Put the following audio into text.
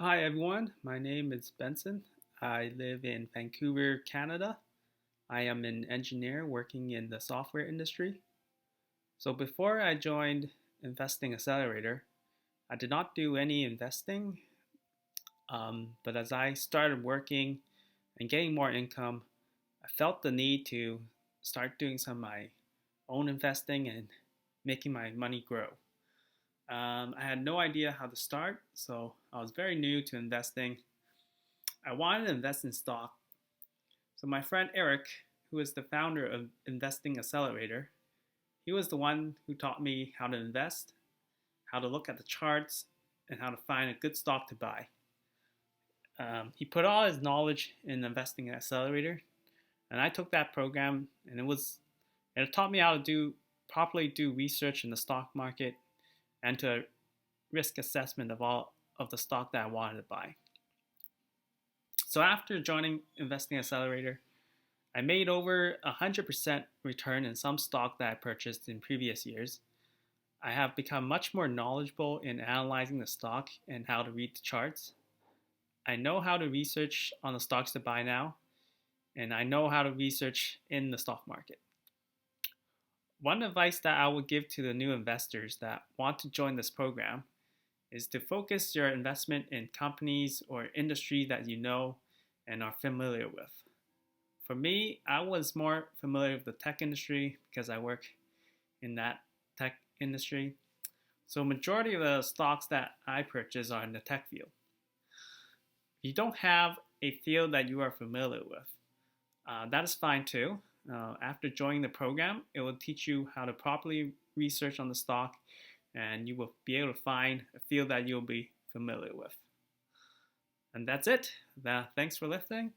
Hi everyone, my name is Benson. I live in Vancouver, Canada. I am an engineer working in the software industry. So before I joined Investing Accelerator, I did not do any investing, but as I started working and getting more income, I felt the need to start doing some of my own investing and making my money grow. I had no idea how to start, so I was very new to investing. I wanted to invest in stock. So my friend Eric, who is the founder of Investing Accelerator, he was the one who taught me how to invest, how to look at the charts, and how to find a good stock to buy. He put all his knowledge in Investing Accelerator, and I took that program, and it taught me how to properly do research in the stock market and to risk assessment of all of the stock that I wanted to buy. So after joining Investing Accelerator, I made over 100% return in some stock that I purchased in previous years. I have become much more knowledgeable in analyzing the stock and how to read the charts. I know how to research on the stocks to buy now, and I know how to research in the stock market. One advice that I would give to the new investors that want to join this program is to focus your investment in companies or industries that you know and are familiar with. For me, I was more familiar with the tech industry because I work in that tech industry. So majority of the stocks that I purchase are in the tech field. If you don't have a field that you are familiar with, that is fine too. After joining the program, it will teach you how to properly research on the stock and you will be able to find a field that you'll be familiar with. And that's it. Thanks for listening.